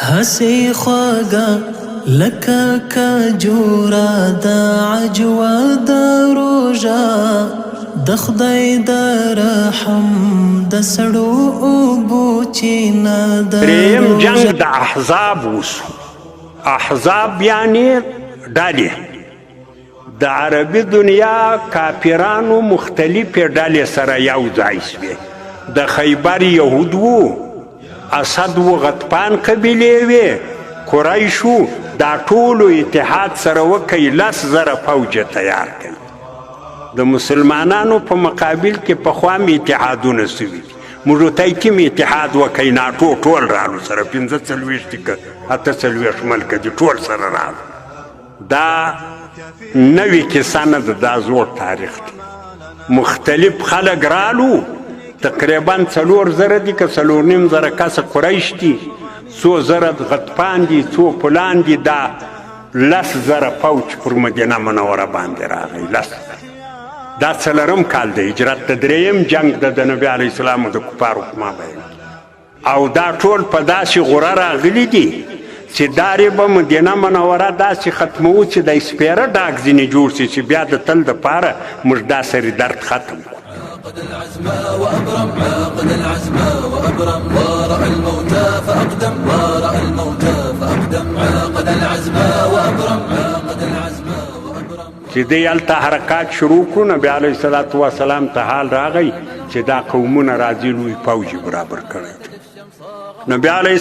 هسې خوږه لکه کجوره د عجوه د روژه د خدای د رحم د سړو اوبو چینه د دریم جنگ د احزاب وسو. احزاب یعنی ډلې د عربي دنیا کافرانو مختلفې ډلې سره یو ځای شوې. د خیبر یهود وو، اسد و غطفان قبیلې وې، قریشو. دا ټولو اتحاد سره وکړي 10,000 فوج تیار کړي. د مسلمانانو په مقابل کې پخوا مې اتحادونه سوي دي. موږ ورته کوم اتحاد وکړي؟ ناټو ټول رالو سره 45 که 48 ملکه دي ټول سره رالو. دا نوې کیسه نه ده، دا زوړ تاریخ دی. مختلف خلک رالو، تقریبا 4,000 دي که 4,500 کسه قریش دي، 100,000 غطفان دي، 100 فلان دي. دا 10,000 فوج پر مدینه منوره باندې راغی. 10,000. دا 4م کال د هجرت د 3م جنگ د نبي علیه السلام د کفارو په مابین، او دا ټول په داسې غوره راغلي دي چې دارې به مدینه منوره داسې ختموو چې د سپېره ډاک ځینې جوړ شي چې بیا د تل دپاره موږ دا سري درد ختم کړو. عاقد العزم وأبرم، عاقد العزم وأبرم، ورأى الموت فأقدم، ورأى الموت فأقدم، عاقد العزم وأبرم، عاقد العزم وأبرم. چې دی هلته حرکات شروع کړو، نبي علیه السلام ته حال راغی چې دا قومونه راځي لوی فوج برابر کړی. نبي علیه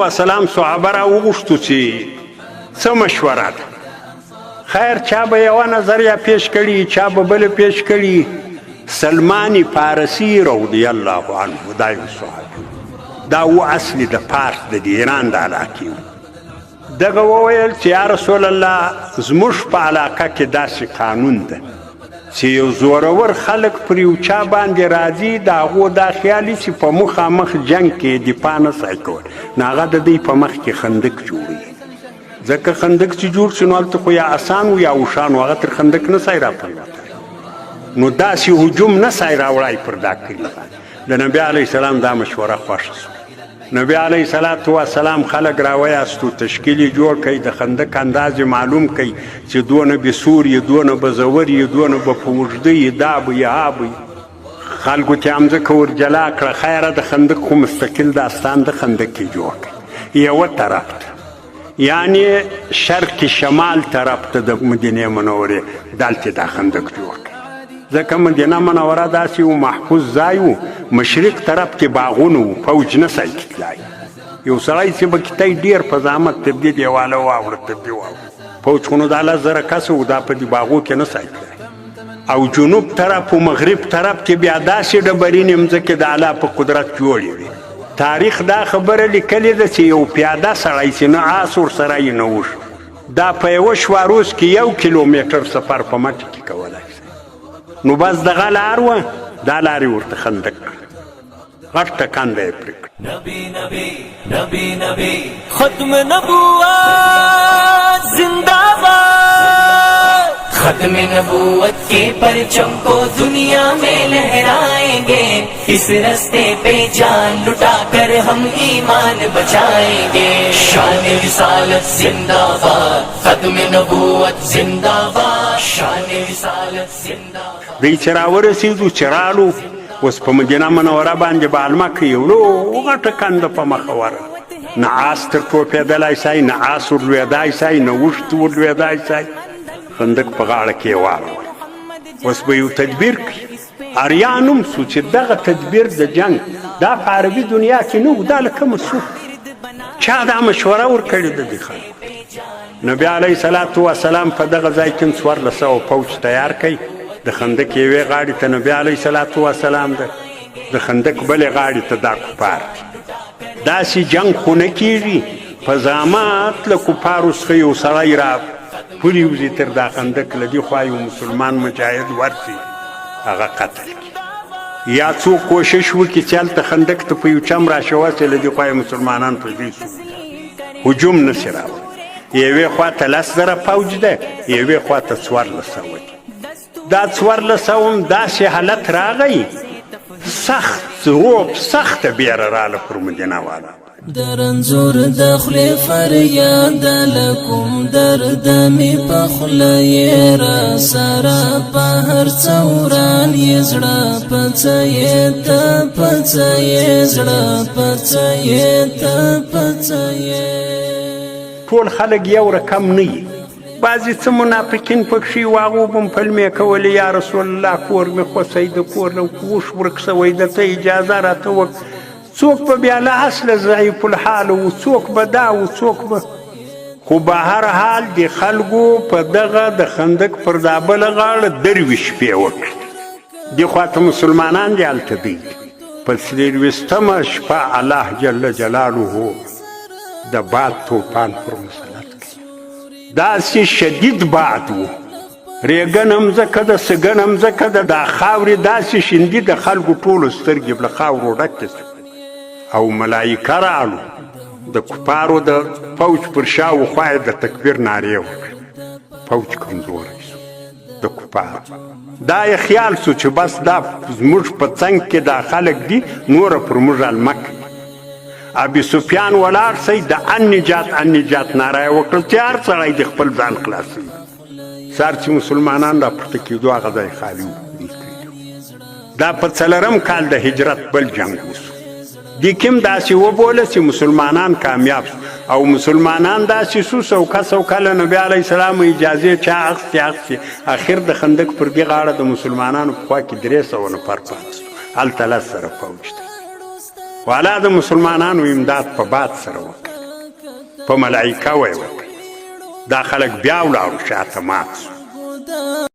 السلام صحابه راوغوښتو چې څه مشوره ده. خیر چا به یوه نظریه پیش کړي، چا به بله پیش کړي. سلمان فارسی رضی الله عنه دا یو صحابي، دا و اصلي د فارس د ایران د علاقې و. دغه وویل چې یا رسول الله زموږ په علاقه کې داسې قانون ده چې یو زورور خلک پر یو چا باندې راځي، د هغو دا خیالي چې په مخامخ جنگ کې دفاع نه سای کول، نو هغه د دوی په مخ کې خندق جوړوي. ځکه خندق چې جوړ شي نو هلته خو یا اسان و یا اوښان و، هغه تر خندق نه سای راپریوتی، نو داسې هجوم نه سای راوړی پر دا کلي باندې. د نبي علیه السلام دا مشوره خوښه سوه. نبی علیه السلام خلک راویاستو، تشکیل یې جوړ کړئ، د خندق انداز معلوم کړئ چې دونه به سور یې، دونه به زور یې، دونه به په اوږده یې، دا به یې ها به یې. خلکو ته یې مځکه ور جلا کړه. خیره د خندق خو مستقل داستان د خندق یې جوړ کړئ. یوه طرف ته یعنی شرق شمال طرف ته د مدینې منورې دلته دا خندق جوړ کړئ. ځکه مدینه منوره داسې و محفوظ ځای و، مشرق طرف کې باغونه و، فوج نه سای تلای. یو سړی چې به کیتی ډېر په زحمت تر دې دیواله واوړه تر دې واوړه، فوج خو نو دا 10,000 کسه و، دا په دې باغو کې نه سای تلای. او جنوب طرف و مغرب طرف کې بیا داسې ډبرینې مځکې د الله په قدرت جوړې وي. تاریخ دا خبره لیکلې ده چې یو پیاده سړی چې نه آس ورسره یې نه وشو، دا په یوه شوه روز کې 1 کیلومتر سفر په مټې کې کولی. نو بس دغه لار وه، دا لارې ورته خندق کړه، غټ ټکنده یې پرې کړه. نبی نبی نبی نبی ختم نبوت زندہ باد، ختم نبوت کے پرچم کو دنیا میں لہرائیں گے، اس راستے پہ جان لٹا کر ہم ایمان بچائیں گے. شان رسالت زندہ باد، ختم نبوت زندہ باد، شان رسالت زندہ باد. دوی چې راورسېدو چې رالو، اوس په مدینه منوره باندې به علمه کوي، یو غټه کنده په مخه ورغله. نه آس تر ټوپېدلی سای، نه آس ورلوېدی سای، نه اوښ ورلوېدی سای. خندق په غاړه کې یې واړول. اوس به یو تدبیر کوي. اریان هم سو چې دغه تدبیر د جنگ دا په عربي دنیا کې نه و، دا له کومه سو چا دا مشوره ورکړې ده دې خلکو. نبي علیه السلام په دغه ځای کې 1400 فوج تیار کوي. د خندق یوې غاړې ته نبي علیه السلام ده، د خندق بلې غاړې ته دا کفار دي. داسې جنگ خو نه کېږي، په زعامت له کفارو څخه یو سړی را پرېوځي تر دا خندق، له دې خوا یو مسلمان مجاهد ورسي، هغه قتل کړي. یا څوک کوشش وکړي چې هلته خندق ته په یو چم راشوسي، له دې خوا یې مسلمانان په دې هجوم نه شي راوړی. یوې خوا ته 10,000 فوج ده، یوې خوا ته 1400 دي. دا 1400 داسې حالت راغی، سخت روب، سخته بیره راله پر مدینه والا. درنزور دخلی فریاد لکم درد می پخلی را سرا پهر چوران یزڑا پچیت زڑا پچیت ټول خلک یو رقم نه وي بعضې څه منافقین پکښې واغو به م پلمې کولې یا رسول الله کور مې خوښی د کور نه وش ورک شوی درته اجازه راته وکړه څوک به بیا له اصله ضعیف الحال و څوک به دا و څوک به خو به هر حال د خلکو په دغه د خندق پر دا بله غاړه درویش شپې وکړې دې خواته مسلمانان دې هلته دی په 23مه شپه الله جل جلاله د باد توپان پر مسلط کړي داسې شدید باد و ریګن هم ځکه ده سګن هم ځکه ده دا خاورې داسې شیندي د خلکو ټولو سترګې له خاورو ډکې او ملایکه راغلو د کفارو د فوج پر شاوخوا یې د تکبیر نارې وکړې فوج کمزوری سو د کفارو دا یې خیال سو چې بس دا زموږ په څنګ کې دا خلک دي نوره پر موږ علمه کوي ابي سفیان ولاړ سي د ان نجات ناره یې وکړل چې هر سړی د خپل ځان خلاصوي سهار چې مسلمانان راپورته کېدو هغه ځای خالي و دا په 4م کال د هجرت بل جنګ وسو دې کې هم داسې وبوله چې مسلمانان کامیاب شو او مسلمانان داسې سو سوکه له نبي علیه السلام اجازې چا اخیستې اخر د خندق پر دې غاړه د مسلمانانو په خوا کې 300 نفر پاتې سو هلته 10 سره فوج دی والا د مسلمانانو امداد په باد سره وکړي په ملایکه ویې وکړي دا خلک بیا ولاړو شاته مات سو